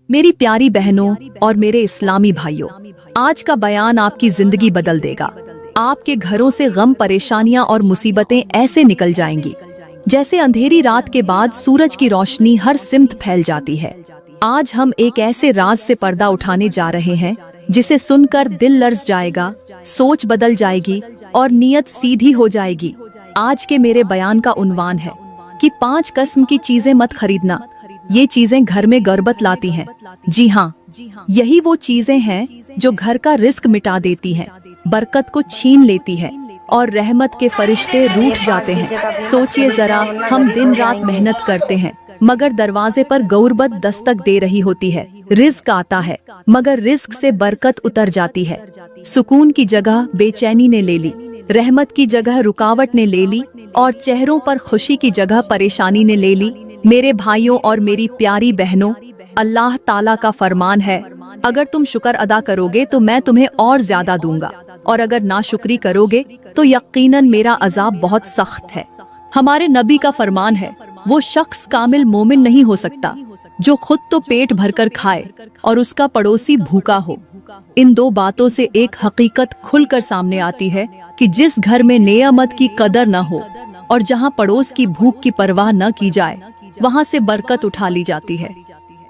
मेरी प्यारी बहनों और मेरे इस्लामी भाइयों, आज का बयान आपकी जिंदगी बदल देगा। आपके घरों से गम, परेशानियां और मुसीबतें ऐसे निकल जाएंगी जैसे अंधेरी रात के बाद सूरज की रोशनी हर सिमत फैल जाती है। आज हम एक ऐसे राज से पर्दा उठाने जा रहे हैं जिसे सुनकर दिल लर्ज जाएगा, सोच बदल जाएगी और नीयत सीधी हो जाएगी। आज के मेरे बयान का उन्वान है कि 5 किस्म की चीजें मत खरीदना। ये चीजें घर में गर्बत लाती हैं। जी हाँ, यही वो चीजें हैं जो घर का रिस्क मिटा देती हैं, बरकत को छीन लेती है और रहमत के फरिश्ते रूठ जाते हैं। सोचिए जरा, हम दिन रात मेहनत करते हैं मगर दरवाजे पर गौरबत दस्तक दे रही होती है। रिस्क आता है मगर रिस्क से बरकत उतर जाती है। सुकून की जगह बेचैनी ने ले ली, रहमत की जगह रुकावट ने ले ली और चेहरों पर खुशी की जगह परेशानी ने ले ली। मेरे भाइयों और मेरी प्यारी बहनों, अल्लाह ताला का फरमान है, अगर तुम शुक्र अदा करोगे तो मैं तुम्हें और ज्यादा दूंगा, और अगर नाशुक्री करोगे तो यकीनन मेरा अजाब बहुत सख्त है। हमारे नबी का फरमान है, वो शख्स कामिल मोमिन नहीं हो सकता जो खुद तो पेट भरकर खाए और उसका पड़ोसी भूखा हो। इन 2 बातों से एक हकीकत खुलकर सामने आती है कि जिस घर में नेमत की कदर न हो और जहां पड़ोस की भूख की परवाह न की जाए, वहां से बरकत उठा ली जाती है।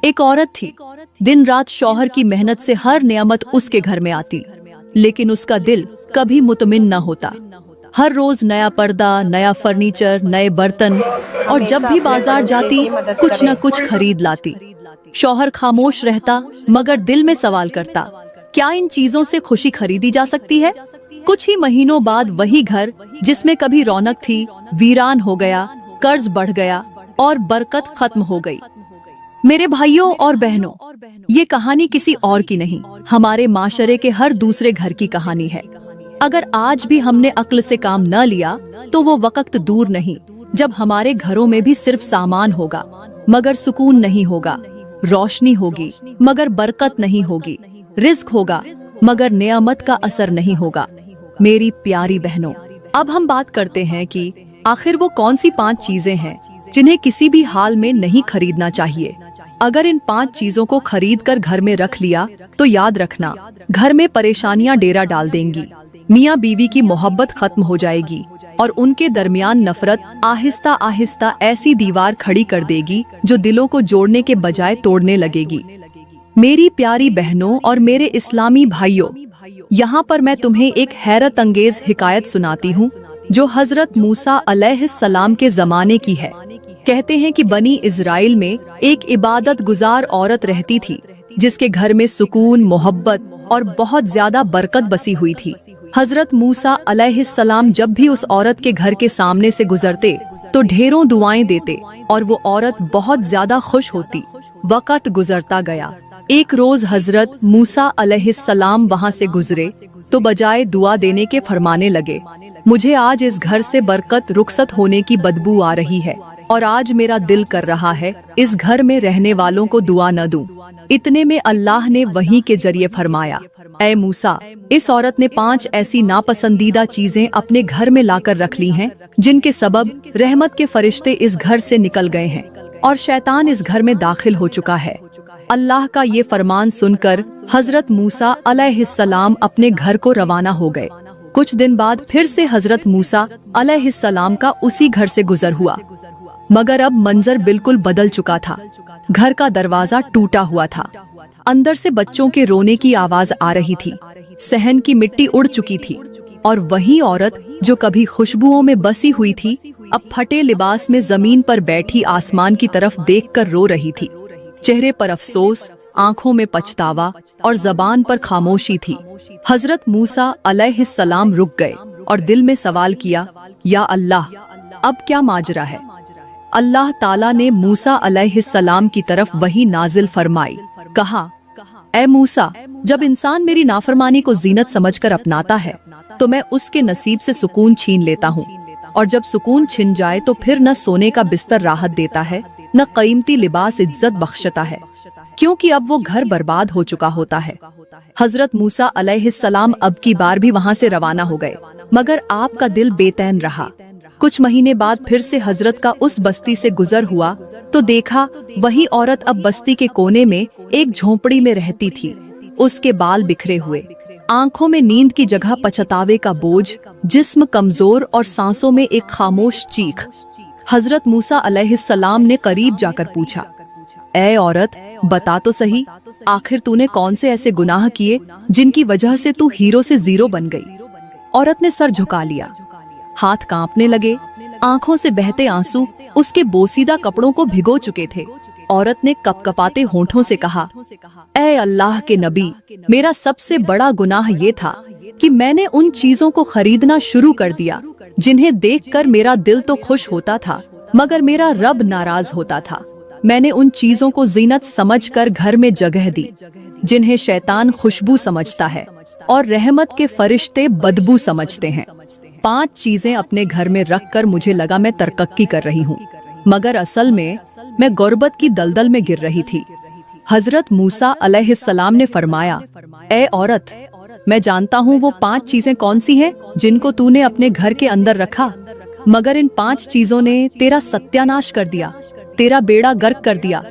एक औरत थी, दिन रात शौहर की मेहनत से हर नेमत उसके घर में आती, लेकिन उसका दिल कभी मुतमिन न होता। हर रोज नया पर्दा, नया फर्नीचर, नए बर्तन, और जब भी बाजार जाती कुछ न कुछ खरीद लाती। शौहर खामोश रहता मगर दिल में सवाल करता, क्या इन चीजों से खुशी खरीदी जा सकती है? कुछ ही महीनों बाद वही घर जिसमें कभी रौनक थी, वीरान हो गया, कर्ज बढ़ गया और बरकत खत्म हो गई। मेरे भाइयों और बहनों, ये कहानी किसी और की नहीं, हमारे माशरे के हर दूसरे घर की कहानी है। अगर आज भी हमने अक्ल से काम न लिया तो वो वक्त दूर नहीं जब हमारे घरों में भी सिर्फ सामान होगा मगर सुकून नहीं होगा, रोशनी होगी मगर बरकत नहीं होगी, रिस्क होगा मगर नेमत का असर नहीं होगा। मेरी प्यारी बहनों, अब हम बात करते हैं कि आखिर वो कौन सी 5 चीजें हैं जिन्हें किसी भी हाल में नहीं खरीदना चाहिए। अगर इन 5 चीजों को खरीद कर घर में रख लिया तो याद रखना, घर में परेशानियां डेरा डाल देंगी, मियाँ बीवी की मोहब्बत खत्म हो जाएगी और उनके दरमियान नफरत आहिस्ता आहिस्ता ऐसी दीवार खड़ी कर देगी जो दिलों को जोड़ने के बजाय तोड़ने लगेगी। मेरी प्यारी बहनों और मेरे इस्लामी भाइयों, यहाँ पर मैं तुम्हें एक हैरत अंगेज हिकायत सुनाती हूँ जो हजरत मूसा अलैहिस्सलाम के जमाने की है। कहते हैं कि बनी इजराइल में एक इबादत गुजार औरत रहती थी जिसके घर में सुकून, मोहब्बत और बहुत ज्यादा बरकत बसी हुई थी। हजरत मूसा अलैहिस्सलाम जब भी उस औरत के घर के सामने से गुजरते तो ढेरों दुआएं देते और वो औरत बहुत ज्यादा खुश होती। वक्त गुजरता गया। एक रोज हजरत मूसा अलैहिस्सलाम वहाँ से गुजरे तो बजाय दुआ देने के फरमाने लगे, मुझे आज इस घर से बरकत रुखसत होने की बदबू आ रही है और आज मेरा दिल कर रहा है इस घर में रहने वालों को दुआ न दूं। इतने में अल्लाह ने वही के जरिए फरमाया, ऐ मूसा, इस औरत ने 5 ऐसी नापसंदीदा चीजें अपने घर में लाकर रख ली हैं जिनके सबब रहमत के फरिश्ते इस घर से निकल गए हैं और शैतान इस घर में दाखिल हो चुका है। अल्लाह का ये फरमान सुनकर हजरत मूसा अलैहिस्सलाम अपने घर को रवाना हो गए। कुछ दिन बाद फिर से हजरत मूसा अलैहिस्सलाम का उसी घर से गुजर हुआ, मगर अब मंजर बिल्कुल बदल चुका था। घर का दरवाजा टूटा हुआ था, अंदर से बच्चों के रोने की आवाज आ रही थी, सहन की मिट्टी उड़ चुकी थी और वही औरत जो कभी खुशबुओं में बसी हुई थी अब फटे लिबास में जमीन पर बैठी आसमान की तरफ देखकर रो रही थी। चेहरे पर अफसोस, आंखों में पछतावा और जबान पर खामोशी थी। हजरत मूसा अलैहिस्सलाम रुक गए और दिल में सवाल किया, या अल्लाह, अब क्या माजरा है? अल्लाह ताला ने मूसा अलैहिस्सलाम की तरफ वही नाजिल फरमाई, कहा, ऐ मूसा, जब इंसान मेरी नाफरमानी को जीनत समझकर अपनाता है तो मैं उसके नसीब से सुकून छीन लेता हूँ, और जब सुकून छिन जाए तो फिर न सोने का बिस्तर राहत देता है न कीमती लिबास इज्जत बख्शता है, क्योंकि अब वो घर बर्बाद हो चुका होता है। हजरत मूसा अलैहिस्सलाम अब की बार भी वहाँ से रवाना हो गए, मगर आपका दिल बेचैन रहा। कुछ महीने बाद फिर से हजरत का उस बस्ती से गुजर हुआ तो देखा वही औरत अब बस्ती के कोने में एक झोंपड़ी में रहती थी। उसके बाल बिखरे हुए, आंखों में नींद की जगह पछतावे का बोझ, जिस्म कमजोर और सांसों में एक खामोश चीख। हजरत मूसा अलैहिस्सलाम ने करीब जाकर पूछा, ऐ औरत, बता तो सही, आखिर तूने कौन से ऐसे गुनाह किए जिनकी वजह से तू हीरो से जीरो बन गई? औरत ने सर झुका लिया, हाथ कांपने लगे, आंखों से बहते आंसू उसके बोसीदा कपड़ों को भिगो चुके थे। औरत ने कपकपाते होंठों से कहा, ऐ अल्लाह के नबी, मेरा सबसे बड़ा गुनाह ये था कि मैंने उन चीजों को खरीदना शुरू कर दिया जिन्हें देखकर मेरा दिल तो खुश होता था मगर मेरा रब नाराज होता था। मैंने उन चीजों को जीनत समझकर घर में जगह दी जिन्हें शैतान खुशबू समझता है और रहमत के फरिश्ते बदबू समझते हैं। 5 चीजें अपने घर में रखकर मुझे लगा मैं तरक्की कर रही हूँ, मगर असल में मैं गुर्बत की दलदल में गिर रही थी। हजरत मूसा अलैहिस्सलाम ने फरमाया, ऐ औरत, मैं जानता हूँ वो 5 चीजें कौन सी हैं जिनको तूने अपने घर के अंदर रखा, मगर इन 5 चीजों ने तेरा सत्यानाश कर दिया, तेरा बेड़ा गर्क कर दिया,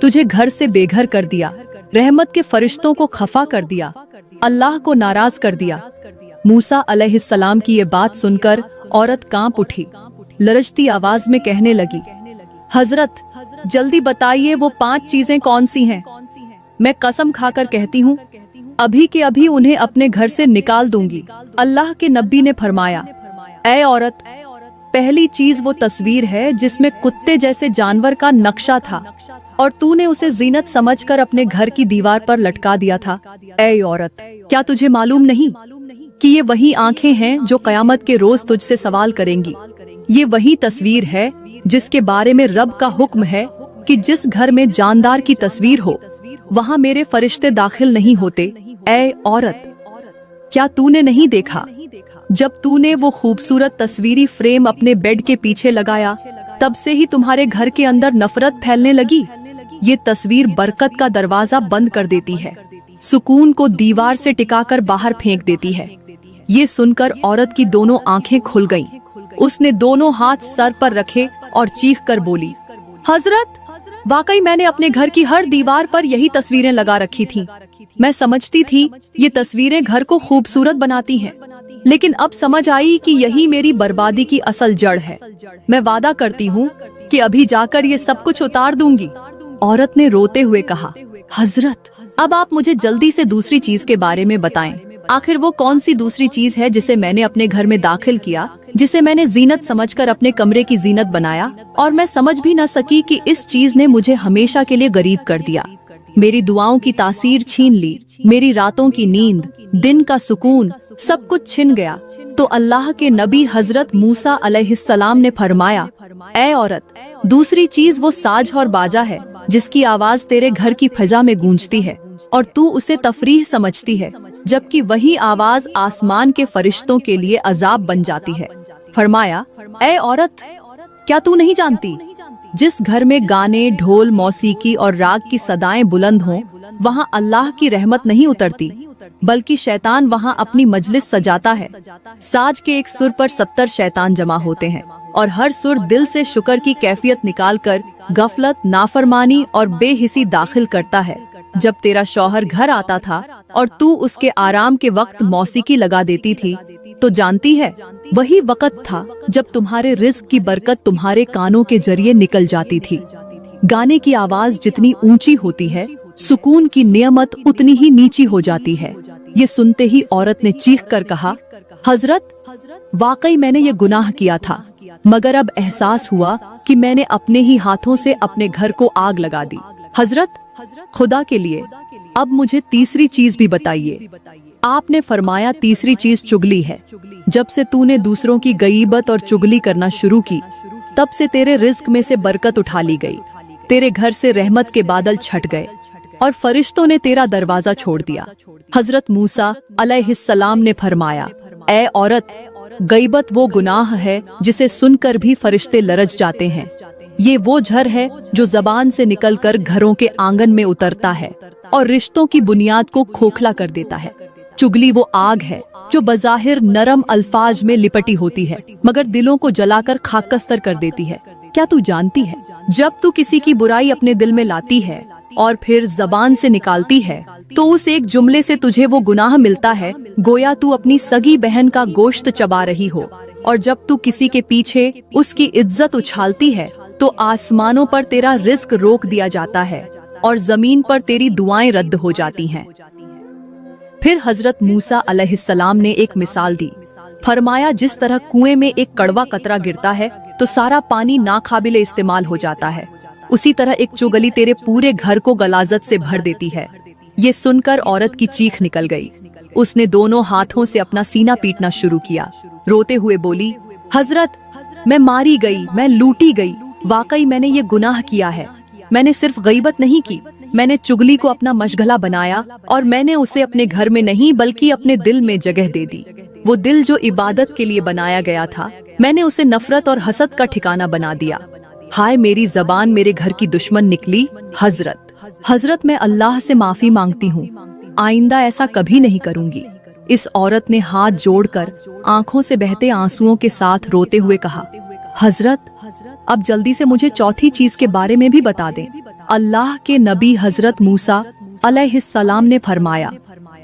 तुझे घर से बेघर कर दिया, रहमत के फरिश्तों को खफा कर दिया, अल्लाह को नाराज कर दिया। मूसा अलैहिस्सलाम की ये बात सुनकर औरत कांप उठी, लरजती आवाज में कहने लगी, हजरत, जल्दी बताइए वो 5 चीजें कौन सी हैं? मैं कसम खाकर कहती हूँ अभी के अभी उन्हें अपने घर से निकाल दूंगी। अल्लाह के नबी ने फरमाया, ऐ औरत, पहली चीज वो तस्वीर है जिसमें कुत्ते जैसे जानवर का नक्शा था और तूने उसे जीनत समझकर अपने घर की दीवार पर लटका दिया था। ऐ औरत, क्या तुझे मालूम नहीं कि ये वही आंखें हैं जो कयामत के रोज तुझसे सवाल करेंगी? ये वही तस्वीर है जिसके बारे में रब का हुक्म है कि जिस घर में जानदार की तस्वीर हो वहाँ मेरे फरिश्ते दाखिल नहीं होते। ऐ औरत, क्या तूने नहीं देखा जब तूने वो खूबसूरत तस्वीरी फ्रेम अपने बेड के पीछे लगाया तब से ही तुम्हारे घर के अंदर नफरत फैलने लगी। ये तस्वीर बरकत का दरवाजा बंद कर देती है, सुकून को दीवार से टिकाकर बाहर फेंक देती है। ये सुनकर औरत की दोनों आंखें खुल गईं। उसने दोनों हाथ सर पर रखे और चीख कर बोली, हजरत, वाकई मैंने अपने घर की हर दीवार पर यही तस्वीरें लगा रखी थीं। मैं समझती थी ये तस्वीरें घर को खूबसूरत बनाती हैं, लेकिन अब समझ आई कि यही मेरी बर्बादी की असल जड़ है। मैं वादा करती हूँ कि अभी जाकर ये सब कुछ उतार दूंगी। औरत ने रोते हुए कहा, हजरत, अब आप मुझे जल्दी से दूसरी चीज के बारे में बताएं। आखिर वो कौन सी दूसरी चीज है जिसे मैंने अपने घर में दाखिल किया, जिसे मैंने जीनत समझकर अपने कमरे की जीनत बनाया और मैं समझ भी न सकी कि इस चीज ने मुझे हमेशा के लिए गरीब कर दिया, मेरी दुआओं की तासीर छीन ली, मेरी रातों की नींद, दिन का सुकून, सब कुछ छिन गया। तो अल्लाह के नबी हजरत मूसा अलैहिस्सलाम ने फरमाया, ऐ औरत, दूसरी चीज वो साज और बाजा है जिसकी आवाज तेरे घर की फजा में गूंजती है और तू उसे तफरीह समझती है, जबकि वही आवाज आसमान के फरिश्तों के लिए अजाब बन जाती है। फरमाया, ऐ औरत, क्या तू नहीं जानती जिस घर में गाने, ढोल, मौसीकी और राग की सदाएं बुलंद हों वहाँ अल्लाह की रहमत नहीं उतरती, बल्कि शैतान वहाँ अपनी मजलिस सजाता है। साज के एक सुर पर 70 शैतान जमा होते हैं और हर सुर दिल से शुक्र की कैफियत निकालकर गफलत, नाफरमानी और बेहिसी दाखिल करता है। जब तेरा शौहर घर आता था और तू उसके आराम के वक्त मौसीकी लगा देती थी, तो जानती है वही वक्त था जब तुम्हारे रिज़्क की बरकत तुम्हारे कानों के जरिए निकल जाती थी। गाने की आवाज जितनी ऊंची होती है, सुकून की नियमत उतनी ही नीची हो जाती है। ये सुनते ही औरत ने चीख कर कहा, हजरत, वाकई मैंने ये गुनाह किया था, मगर अब एहसास हुआ कि मैंने अपने ही हाथों से अपने घर को आग लगा दी। हजरत, खुदा के लिए अब मुझे तीसरी चीज भी बताइए। आपने फरमाया, तीसरी चीज चुगली है। जब से तूने दूसरों की गईबत और चुगली करना शुरू की, तब से तेरे रिज्क में से बरकत उठा ली गई, तेरे घर से रहमत के बादल छट गए और फरिश्तों ने तेरा दरवाजा छोड़ दिया। हजरत मूसा अलैहिस्सलाम ने फरमाया, ऐ औरत, गईबत वो गुनाह है जिसे सुनकर भी फरिश्ते लरज जाते हैं। ये वो झर है जो जबान से निकलकर घरों के आंगन में उतरता है और रिश्तों की बुनियाद को खोखला कर देता है। चुगली वो आग है जो बज़ाहिर नरम अल्फाज में लिपटी होती है मगर दिलों को जलाकर खाकस्तर कर देती है। क्या तू जानती है, जब तू किसी की बुराई अपने दिल में लाती है और फिर जबान से निकालती है तो उस एक जुमले से तुझे वो गुनाह मिलता है गोया तू अपनी सगी बहन का गोश्त चबा रही हो। और जब तू किसी के पीछे उसकी इज्जत उछालती है तो आसमानों पर तेरा रिज्क रोक दिया जाता है और जमीन पर तेरी दुआएं रद्द हो जाती हैं। फिर हजरत मूसा अलैहिस्सलाम ने एक मिसाल दी। फरमाया, जिस तरह कुएं में एक कड़वा कतरा गिरता है तो सारा पानी नाकाबिले इस्तेमाल हो जाता है, उसी तरह एक चुगली तेरे पूरे घर को गलाजत से भर देती है। ये सुनकर औरत की चीख निकल गई। उसने दोनों हाथों से अपना सीना पीटना शुरू किया। रोते हुए बोली, हजरत, मैं मारी गई, मैं लूटी गई। वाकई मैंने ये गुनाह किया है। मैंने सिर्फ गईबत नहीं की, मैंने चुगली को अपना मशगला बनाया और मैंने उसे अपने घर में नहीं बल्कि अपने दिल में जगह दे दी। वो दिल जो इबादत के लिए बनाया गया था, मैंने उसे नफरत और हसद का ठिकाना बना दिया। हाय मेरी जबान मेरे घर की दुश्मन निकली। हजरत मैं अल्लाह से माफी मांगती हूँ, आइंदा ऐसा कभी नहीं करूँगी। इस औरत ने हाथ जोड़कर आंखों से बहते आंसुओं के साथ रोते हुए कहा, हजरत अब जल्दी से मुझे चौथी चीज के बारे में भी बता दें। अल्लाह के नबी हजरत मूसा अलैहिस्सलाम ने फरमाया,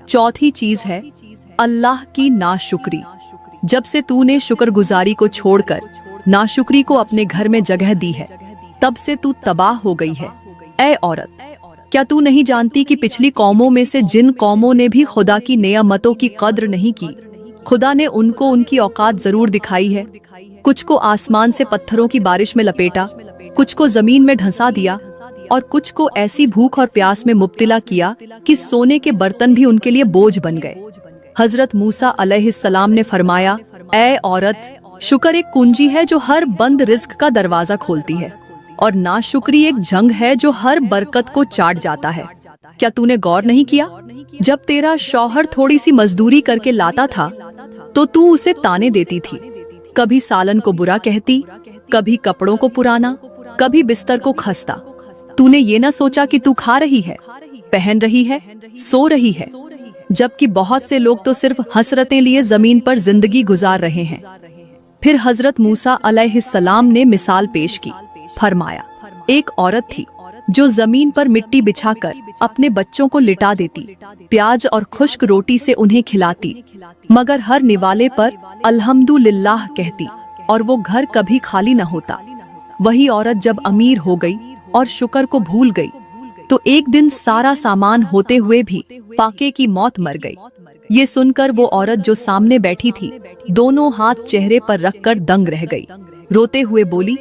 चौथी चीज है अल्लाह की नाशुक्री। जब से तूने शुक्रगुजारी को छोड़कर नाशुक्री को अपने घर में जगह दी है, तब से तू तबाह हो गई है। ऐ औरत, क्या तू नहीं जानती कि पिछली कौमों में से जिन कौमों ने भी खुदा की नेमतों की कद्र नहीं की, खुदा ने उनको उनकी औकात जरूर दिखाई है। कुछ को आसमान से पत्थरों की बारिश में लपेटा, कुछ को जमीन में ढंसा दिया और कुछ को ऐसी भूख और प्यास में मुब्तिला किया कि सोने के बर्तन भी उनके लिए बोझ बन गए। हजरत मूसा अलैहिस्सलाम ने फरमाया, ऐ औरत, शुक्र एक कुंजी है जो हर बंद रिज्क का दरवाजा खोलती है और नाशुक्री एक जंग है जो हर बरकत को चाट जाता है। क्या तूने गौर नहीं किया, जब तेरा शौहर थोड़ी सी मजदूरी करके लाता था तो तू उसे ताने देती थी, कभी सालन को बुरा कहती, कभी कपड़ों को पुराना, कभी बिस्तर को खस्ता। तूने ये न सोचा कि तू खा रही है, पहन रही है, सो रही है, जबकि बहुत से लोग तो सिर्फ हसरतें लिए जमीन पर जिंदगी गुजार रहे हैं। फिर हजरत मूसा अलैहिस्सलाम ने मिसाल पेश की। फरमाया, एक औरत थी जो जमीन पर मिट्टी बिछाकर अपने बच्चों को लिटा देती, प्याज और खुश्क रोटी से उन्हें खिलाती, मगर हर निवाले पर अल्हम्दुलिल्लाह कहती और वो घर कभी खाली न होता। वही औरत जब अमीर हो गई और शुक्र को भूल गई तो एक दिन सारा सामान होते हुए भी फाके की मौत मर गई। ये सुनकर वो औरत जो सामने बैठी थी, दोनों हाथ चेहरे पर रखकर दंग रह गई। रोते हुए बोली,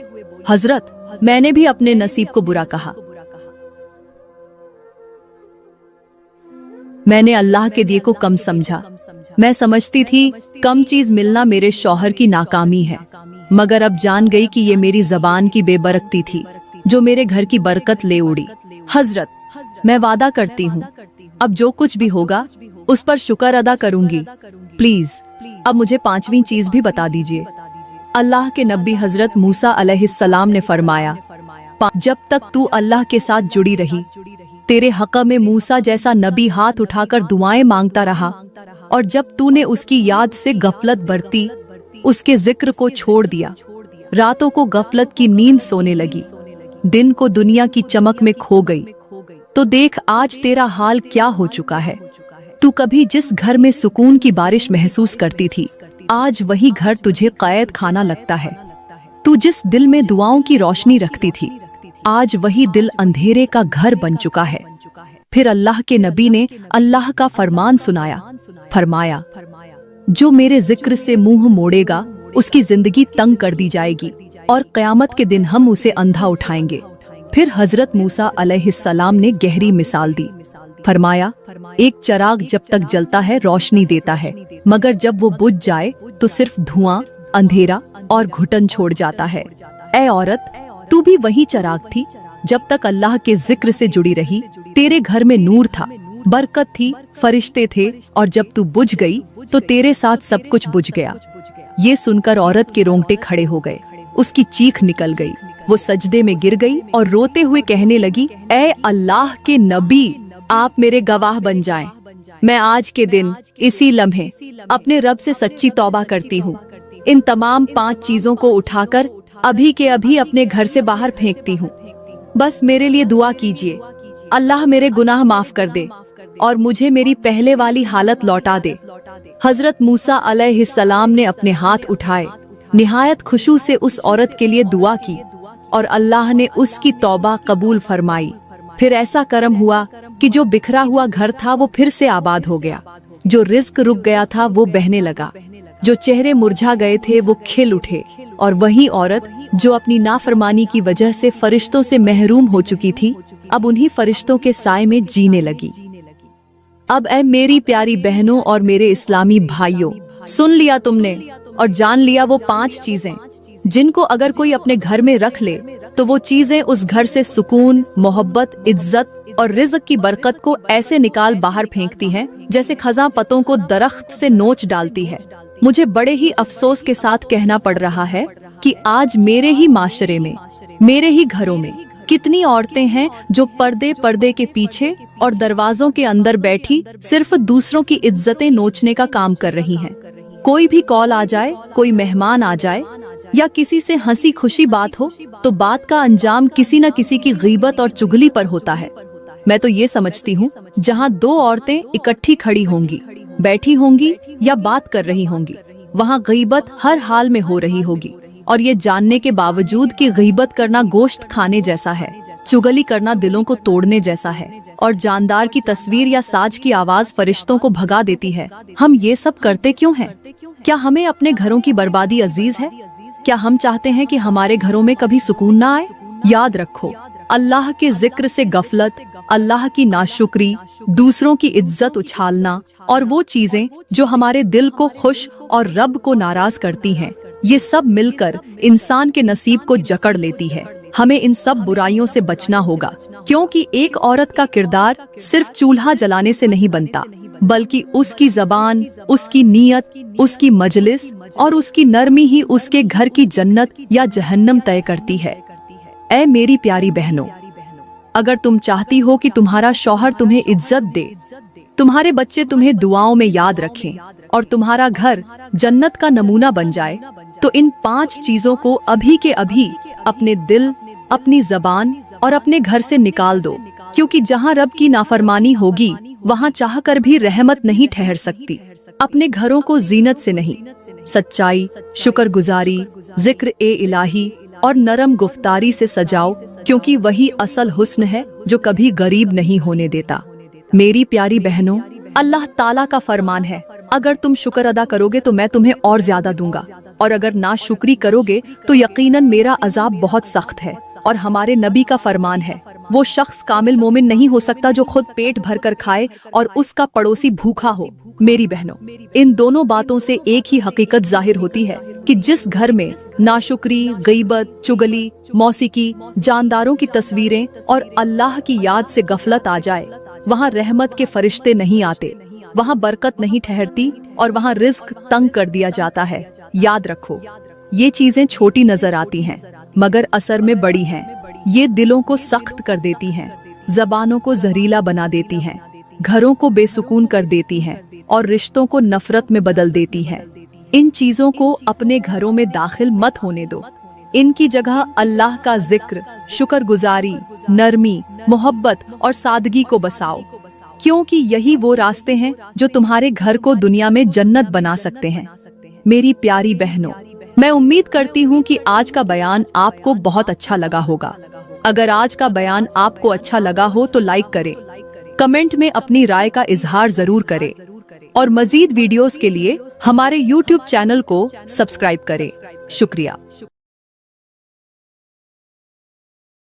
हजरत, मैंने भी अपने नसीब को बुरा कहा। मैंने अल्लाह के दिए को कम समझा। मैं समझती थी कम चीज मिलना मेरे शौहर की नाकामी है, मगर अब जान गई कि ये मेरी जबान की बेबरकती थी जो मेरे घर की बरकत ले उड़ी। हजरत, मैं वादा करती हूँ अब जो कुछ भी होगा उस पर शुक्र अदा करूंगी। प्लीज अब मुझे पांचवी चीज भी बता दीजिए। अल्लाह के नबी हजरत मूसा अलैहिस्सलाम ने फरमाया, जब तक तू अल्लाह के साथ जुड़ी रही, तेरे हक़ में मूसा जैसा नबी हाथ उठाकर दुआएं मांगता रहा, और जब तूने उसकी याद से गफलत बरती, उसके जिक्र को छोड़ दिया, रातों को गफलत की नींद सोने लगी, दिन को दुनिया की चमक में खो गई, तो देख आज तेरा हाल क्या हो चुका है। तू कभी जिस घर में सुकून की बारिश महसूस करती थी, आज वही घर तुझे कैद खाना लगता है। तू जिस दिल में दुआओं की रोशनी रखती थी, आज वही दिल अंधेरे का घर बन चुका है। फिर अल्लाह के नबी ने अल्लाह का फरमान सुनाया। फरमाया, जो मेरे जिक्र से मुंह मोड़ेगा उसकी जिंदगी तंग कर दी जाएगी और क़यामत के दिन हम उसे अंधा उठाएंगे। फिर हजरत मूसा अलैहिस्सलाम ने गहरी मिसाल दी। फरमाया, एक चिराग जब तक जलता है रोशनी देता है, मगर जब वो बुझ जाए तो सिर्फ धुआं, अंधेरा और घुटन छोड़ जाता है। ऐ औरत, तू भी वही चिराग थी। जब तक अल्लाह के जिक्र से जुड़ी रही, तेरे घर में नूर था, बरकत थी, फरिश्ते थे, और जब तू बुझ गई तो तेरे साथ सब कुछ बुझ गया। ये सुनकर औरत के रोंगटे खड़े हो गए, उसकी चीख निकल गई, वो सजदे में गिर गई और रोते हुए कहने लगी, ऐ अल्लाह के नबी, आप मेरे गवाह बन जाएं। मैं आज के दिन इसी लम्हे अपने रब से सच्ची तौबा करती हूँ। इन तमाम 5 चीजों को उठाकर अभी के अभी अपने घर से बाहर फेंकती हूँ। बस मेरे लिए दुआ कीजिए, अल्लाह मेरे गुनाह माफ कर दे और मुझे मेरी पहले वाली हालत लौटा दे। हजरत मूसा अलैहिस्सलाम ने अपने हाथ उठाए, निहायत खुशू से उस औरत के लिए दुआ की और अल्लाह ने उसकी तौबा कबूल फरमाई। फिर ऐसा करम हुआ कि जो बिखरा हुआ घर था वो फिर से आबाद हो गया, जो रिज्क रुक गया था वो बहने लगा, जो चेहरे मुरझा गए थे वो खिल उठे, और वही औरत जो अपनी नाफरमानी की वजह से फरिश्तों से महरूम हो चुकी थी, अब उन्हीं फरिश्तों के साए में जीने लगी। अब ऐ मेरी प्यारी बहनों और मेरे इस्लामी भाइयों, सुन लिया तुमने और जान लिया वो 5 चीजें जिनको अगर कोई अपने घर में रख ले तो वो चीजें उस घर से सुकून, मोहब्बत, इज्जत और रिज़्क की बरकत को ऐसे निकाल बाहर फेंकती हैं जैसे खज़ां पत्तों को दरख्त से नोच डालती है। मुझे बड़े ही अफसोस के साथ कहना पड़ रहा है कि आज मेरे ही माशरे में, मेरे ही घरों में कितनी औरतें हैं जो पर्दे के पीछे और दरवाजों के अंदर बैठी सिर्फ दूसरों की इज्जतें नोचने का काम कर रही हैं। कोई भी कॉल आ जाए, कोई मेहमान आ जाए या किसी से हंसी खुशी बात हो तो बात का अंजाम किसी न किसी की गीबत और चुगली पर होता है। मैं तो ये समझती हूँ, जहाँ 2 औरतें इकट्ठी खड़ी होंगी, बैठी होंगी या बात कर रही होंगी, वहाँ गीबत हर हाल में हो रही होगी, और ये जानने के बावजूद कि गीबत करना गोश्त खाने जैसा है, चुगली करना दिलों को तोड़ने जैसा है, और जानदार की तस्वीर या साज की आवाज फरिश्तों को भगा देती है। हम ये सब करते क्यों हैं? क्या हमें अपने घरों की बर्बादी अजीज है? क्या हम चाहते हैं कि हमारे घरों में कभी सुकून ना आए? याद रखो, अल्लाह के जिक्र से गफलत, अल्लाह की नाशुक्री, दूसरों की इज्जत उछालना और वो चीजें जो हमारे दिल को खुश और रब को नाराज करती हैं, ये सब मिलकर इंसान के नसीब को जकड़ लेती है। हमें इन सब बुराइयों से बचना होगा, क्योंकि एक औरत का किरदार सिर्फ चूल्हा जलाने से नहीं बनता, बल्कि उसकी जबान, उसकी नीयत, उसकी मजलिस और उसकी नरमी ही उसके घर की जन्नत या जहन्नम तय करती है। ऐ मेरी प्यारी बहनों, अगर तुम चाहती हो कि तुम्हारा शौहर तुम्हें इज्जत दे, तुम्हारे बच्चे तुम्हें दुआओं में याद रखें और तुम्हारा घर जन्नत का नमूना बन जाए, तो इन 5 चीजों को अभी के अभी अपने दिल, अपनी जबान और अपने घर से निकाल दो, क्योंकि जहाँ रब की नाफरमानी होगी वहाँ चाहकर भी रहमत नहीं ठहर सकती। अपने घरों को जीनत से नहीं, सच्चाई, शुक्रगुजारी, जिक्र ए इलाही और नरम गुफ्तारी से सजाओ, क्योंकि वही असल हुस्न है जो कभी गरीब नहीं होने देता। मेरी प्यारी बहनों, अल्लाह ताला का फरमान है, अगर तुम शुक्र अदा करोगे तो मैं तुम्हें और ज्यादा दूंगा, और अगर नाशुक्री करोगे तो यकीनन मेरा अजाब बहुत सख्त है। और हमारे नबी का फरमान है, वो शख्स कामिल मोमिन नहीं हो सकता जो खुद पेट भर कर खाए और उसका पड़ोसी भूखा हो। मेरी बहनों, इन दोनों बातों से एक ही हकीकत जाहिर होती है कि जिस घर में नाशुक्री, गईबत, चुगली, मौसीकी, जानदारों की तस्वीरें और अल्लाह की याद से गफलत आ जाए, वहाँ रहमत के फरिश्ते नहीं आते, वहाँ बरकत नहीं ठहरती और वहाँ रिज्क तंग कर दिया जाता है। याद रखो, ये चीजें छोटी नजर आती हैं मगर असर में बड़ी हैं। ये दिलों को सख्त कर देती हैं, जबानों को जहरीला बना देती हैं, घरों को बेसुकून कर देती हैं और रिश्तों को नफरत में बदल देती हैं। इन चीजों को अपने घरों में दाखिल मत होने दो। इनकी जगह अल्लाह का जिक्र, शुक्रगुजारी, नरमी, मोहब्बत और सादगी को बसाओ, क्योंकि यही वो रास्ते हैं जो तुम्हारे घर को दुनिया में जन्नत बना सकते हैं। मेरी प्यारी बहनों, मैं उम्मीद करती हूँ कि आज का बयान आपको बहुत अच्छा लगा होगा। अगर आज का बयान आपको अच्छा लगा हो तो लाइक करें, कमेंट में अपनी राय का इजहार जरूर करें और मजीद वीडियोस के लिए हमारे YouTube चैनल को सब्सक्राइब करें। शुक्रिया।